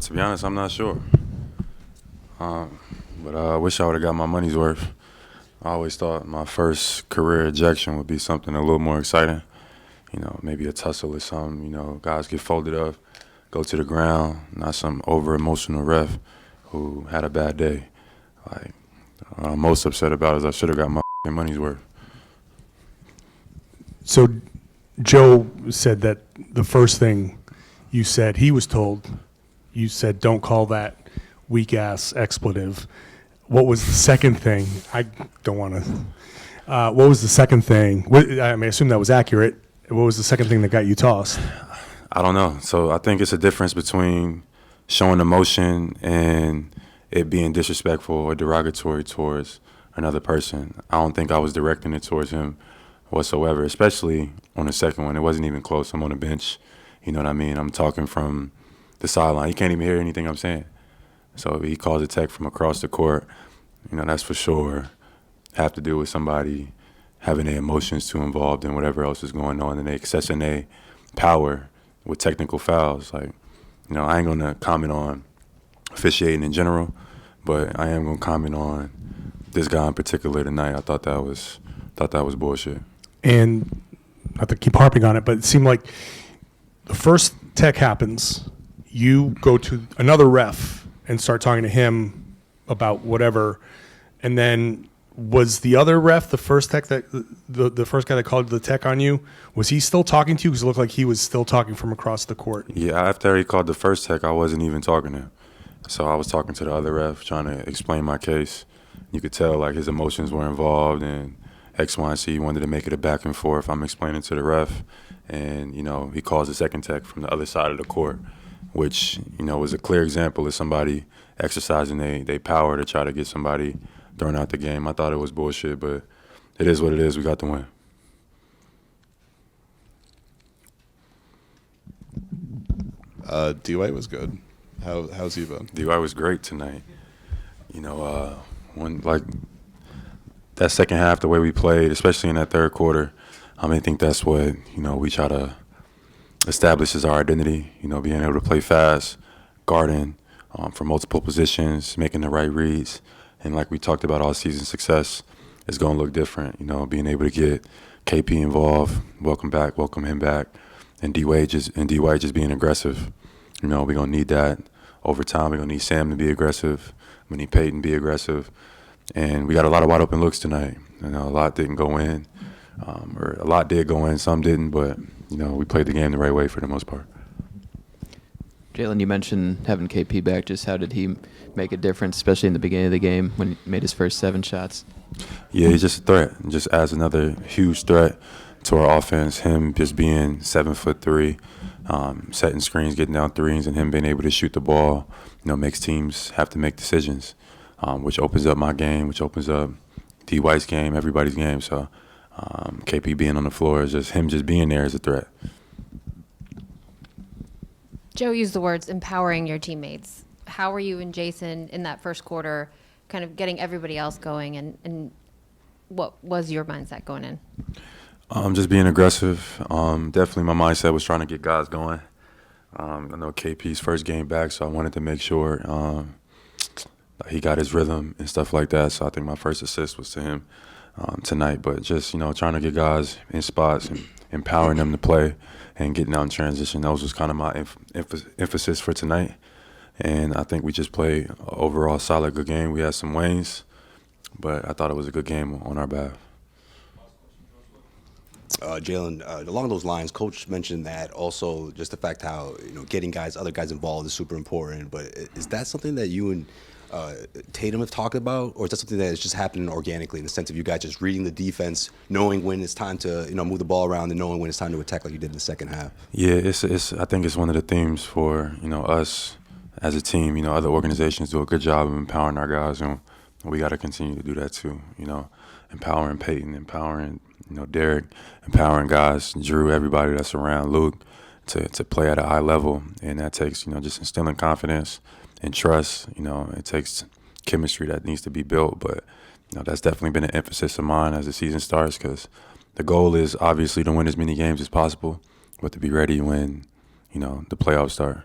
To be honest, I'm not sure. But I wish I would have got my money's worth. I always thought my first career ejection would be something a little more exciting. Maybe a tussle or something. Guys get folded up, go to the ground, not some over-emotional ref who had a bad day. What I'm most upset about is I should have got my money's worth. So Joe said that the first thing you said, he was told, you said, don't call that weak-ass expletive. What was the second thing? I don't want to. What was the second thing? I assume that was accurate. What was the second thing that got you tossed? I don't know. So I think it's a difference between showing emotion and it being disrespectful or derogatory towards another person. I don't think I was directing it towards him whatsoever, especially on the second one. It wasn't even close. I'm on the bench. You know what I mean? I'm talking from the sideline. He can't even hear anything I'm saying. So he calls a tech from across the court. That's for sure have to do with somebody having their emotions too involved in whatever else is going on and they accessing their power with technical fouls. I ain't going to comment on officiating in general, but I am going to comment on this guy in particular tonight. I thought that was bullshit. And not to keep harping on it, but it seemed like the first tech happens, you go to another ref and start talking to him about whatever, and then was the other ref the first tech that the first guy that called the tech on you? Was he still talking to you? Because it looked like he was still talking from across the court. Yeah, after he called the first tech, I wasn't even talking to him. So I was talking to the other ref, trying to explain my case. You could tell his emotions were involved and X, Y, and Z. He wanted to make it a back and forth. I'm explaining to the ref, and he calls the second tech from the other side of the court, which was a clear example of somebody exercising their power to try to get somebody thrown out the game. I thought it was bullshit, but it is what it is. We got the win. Dwyane was good. How's he been? Dwyane was great tonight. When that second half, the way we played, especially in that third quarter, I think that's what we try to establish as our identity. Being able to play fast, guarding from multiple positions, making the right reads. And like we talked about all season, success is going to look different. Being able to get KP involved, welcome him back, and Dwyane just being aggressive. We're going to need that over time. We're going to need Sam to be aggressive. We need Peyton to be aggressive. And we got a lot of wide open looks tonight. A lot didn't go in, or a lot did go in, some didn't, but we played the game the right way for the most part. Jaylen, you mentioned having KP back. Just how did he make a difference, especially in the beginning of the game when he made his first 7 shots? Yeah, he's just a threat. Just adds another huge threat to our offense. Him just being 7'3", setting screens, getting down threes, and him being able to shoot the ball, makes teams have to make decisions, which opens up my game, which opens up Dwyane's game, everybody's game. So KP being on the floor is just him just being there is a threat. Joe used the words empowering your teammates. How were you and Jason in that first quarter kind of getting everybody else going, and what was your mindset going in? Just being aggressive. Definitely my mindset was trying to get guys going. I know KP's first game back, so I wanted to make sure he got his rhythm and stuff like that. So I think my first assist was to him tonight. But just, trying to get guys in spots and empowering them to play and getting out in transition. That was just kind of my emphasis for tonight. And I think we just played an overall solid good game. We had some wanes, but I thought it was a good game on our behalf. Jaylen, along those lines, Coach mentioned that also just the fact how getting other guys involved is super important. But is that something that you and Tatum have talked about, or is that something that is just happening organically in the sense of you guys just reading the defense, knowing when it's time to move the ball around, and knowing when it's time to attack like you did in the second half? Yeah, I think it's one of the themes for us as a team. Other organizations do a good job of empowering our guys, and we got to continue to do that too. Empowering Peyton, empowering Derek, empowering guys, Drew, everybody that's around, Luke, to play at a high level, and that takes just instilling confidence and trust. It takes chemistry that needs to be built, but that's definitely been an emphasis of mine as the season starts, because the goal is obviously to win as many games as possible, but to be ready when the playoffs start.